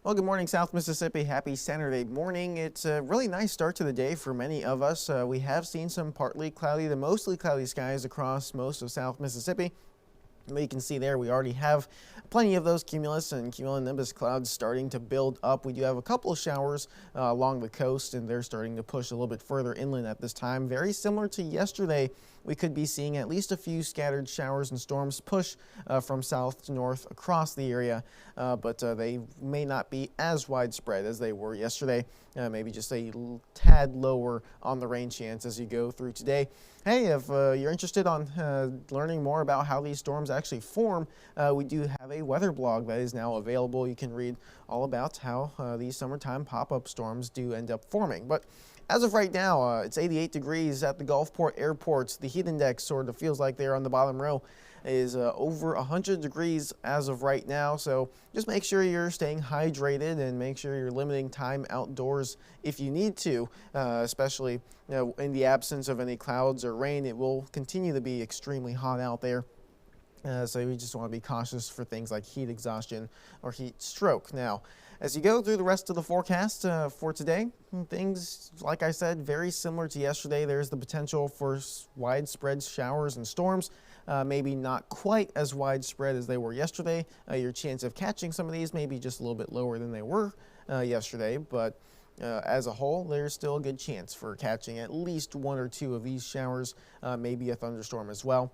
Well, good morning, South Mississippi. Happy Saturday morning. It's a really nice start to the day for many of us. We have seen some partly cloudy to mostly cloudy skies across most of South Mississippi. You can see there we already have plenty of those cumulus and cumulonimbus clouds starting to build up. We do have a couple of showers along the coast, and they're starting to push a little bit further inland at this time. Very similar to yesterday, we could be seeing at least a few scattered showers and storms push from south to north across the area, but they may not be as widespread as they were yesterday. Maybe just a tad lower on the rain chance as you go through today. Hey, if you're interested on learning more about how these storms actually form, we do have a weather blog that is now available. You can read all about how these summertime pop-up storms do end up forming. But as of right now, it's 88 degrees at the Gulfport Airport. The heat index sort of feels like they're on the bottom row is over 100 degrees as of right now. So just make sure you're staying hydrated and make sure you're limiting time outdoors if you need to, especially in the absence of any clouds or rain. It will continue to be extremely hot out there. So we just want to be cautious for things like heat exhaustion or heat stroke. Now, as you go through the rest of the forecast for today, things, like I said, very similar to yesterday. There's the potential for widespread showers and storms. Maybe not quite as widespread as they were yesterday. Your chance of catching some of these may be just a little bit lower than they were yesterday, but as a whole, there's still a good chance for catching at least one or two of these showers, maybe a thunderstorm as well,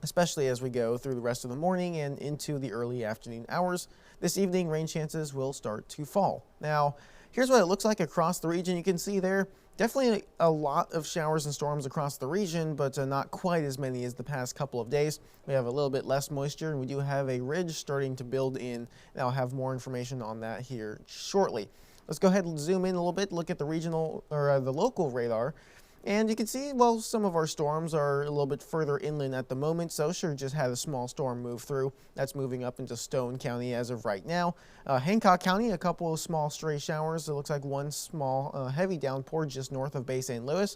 especially as we go through the rest of the morning and into the early afternoon hours. This evening, rain chances will start to fall. Now, here's what it looks like across the region. You can see there definitely a lot of showers and storms across the region, but not quite as many as the past couple of days. We have a little bit less moisture, and we do have a ridge starting to build in, and I'll have more information on that here shortly. Let's go ahead and zoom in a little bit, look at the regional or the local radar. And you can see, well, some of our storms are a little bit further inland at the moment. So sure just had a small storm move through. That's moving up into Stone County as of right now. Hancock County, a couple of small stray showers. It looks like one small heavy downpour just north of Bay St. Louis.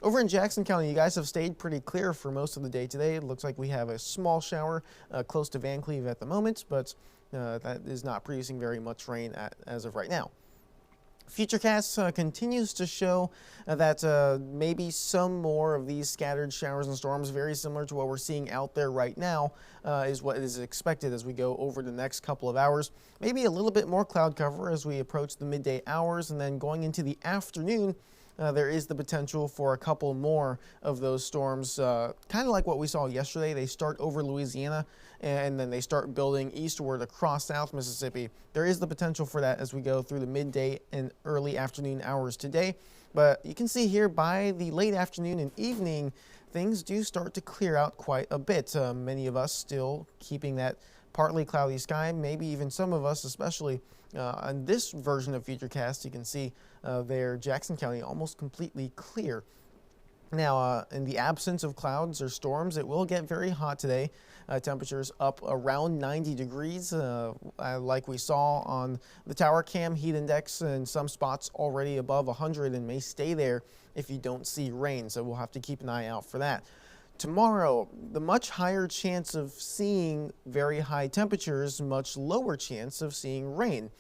Over in Jackson County, you guys have stayed pretty clear for most of the day today. It looks like we have a small shower close to Van Cleve at the moment, but that is not producing very much rain as of right now. Futurecast continues to show that maybe some more of these scattered showers and storms, very similar to what we're seeing out there right now, is what is expected as we go over the next couple of hours. Maybe a little bit more cloud cover as we approach the midday hours, and then going into the afternoon, there is the potential for a couple more of those storms, kind of like what we saw yesterday. They start over Louisiana and then they start building eastward across South Mississippi. There is the potential for that as we go through the midday and early afternoon hours today. But you can see here by the late afternoon and evening, things do start to clear out quite a bit. Many of us still keeping that partly cloudy sky, maybe even some of us, especially on this version of Futurecast, you can see there Jackson County almost completely clear. Now, in the absence of clouds or storms, it will get very hot today. Temperatures up around 90 degrees, like we saw on the tower cam heat index, in some spots already above 100 and may stay there if you don't see rain. So we'll have to keep an eye out for that. Tomorrow, the much higher chance of seeing very high temperatures, much lower chance of seeing rain.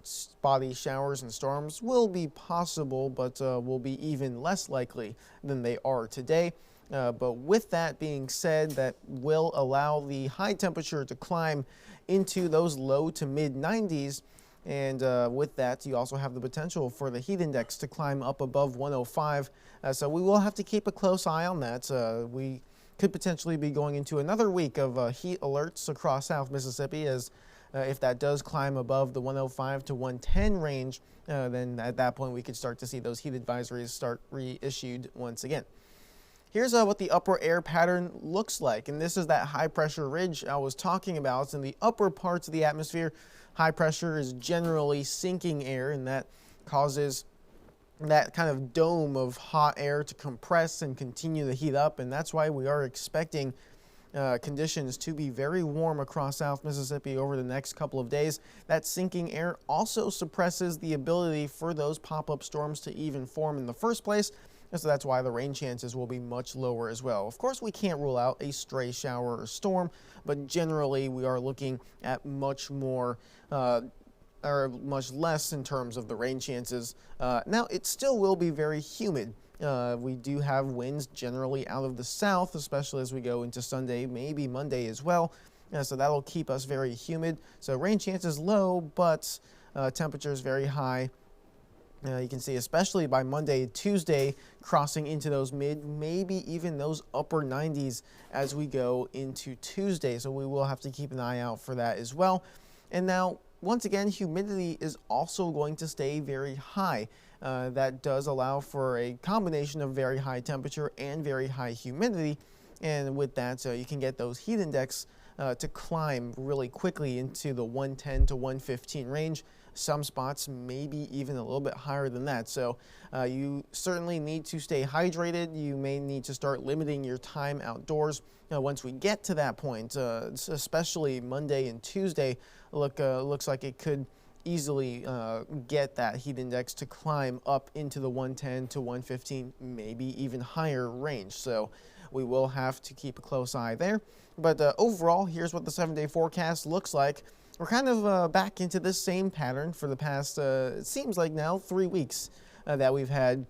Spotty showers and storms will be possible, but will be even less likely than they are today. But with that being said, that will allow the high temperature to climb into those low to mid 90s. And with that, you also have the potential for the heat index to climb up above 105. So we will have to keep a close eye on that. We could potentially be going into another week of heat alerts across South Mississippi, as if that does climb above the 105 to 110 range, then at that point we could start to see those heat advisories start reissued once again. Here's what the upper air pattern looks like, and this is that high pressure ridge I was talking about. It's in the upper parts of the atmosphere. High pressure is generally sinking air, and that causes that kind of dome of hot air to compress and continue to heat up, and that's why we are expecting conditions to be very warm across South Mississippi over the next couple of days. That sinking air also suppresses the ability for those pop-up storms to even form in the first place, and so that's why the rain chances will be much lower as well. Of course, we can't rule out a stray shower or storm, but generally we are looking at much more or much less in terms of the rain chances. Now, it still will be very humid. We do have winds generally out of the south, especially as we go into Sunday, maybe Monday as well. So that'll keep us very humid. So rain chances low, but temperatures very high. You can see, especially by Monday, Tuesday, crossing into those maybe even those upper 90s as we go into Tuesday. So we will have to keep an eye out for that as well. And now, once again, humidity is also going to stay very high. That does allow for a combination of very high temperature and very high humidity. And with that, you can get those heat index to climb really quickly into the 110 to 115 range. Some spots maybe even a little bit higher than that. So you certainly need to stay hydrated. You may need to start limiting your time outdoors. Once we get to that point, especially Monday and Tuesday, looks like it could easily get that heat index to climb up into the 110 to 115, maybe even higher range. So we will have to keep a close eye there. But overall, here's what the 7-day forecast looks like. We're kind of back into this same pattern for the past, it seems like now, 3 weeks that we've had.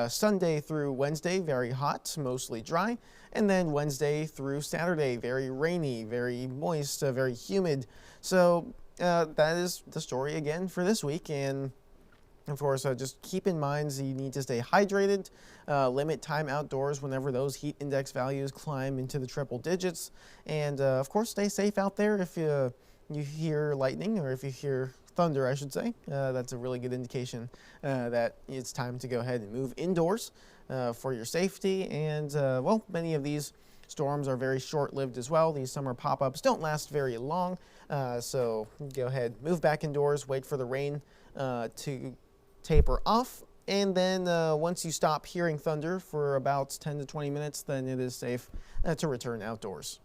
Sunday through Wednesday, very hot, mostly dry. And then Wednesday through Saturday, very rainy, very moist, very humid. So that is the story again for this week. And of course, just keep in mind you need to stay hydrated, limit time outdoors whenever those heat index values climb into the triple digits. And of course, stay safe out there. If you hear lightning, or if you hear thunder, I should say, that's a really good indication that it's time to go ahead and move indoors for your safety. And well, many of these storms are very short-lived as well. These summer pop-ups don't last very long, so go ahead, move back indoors, wait for the rain to taper off, and then once you stop hearing thunder for about 10 to 20 minutes, then it is safe to return outdoors.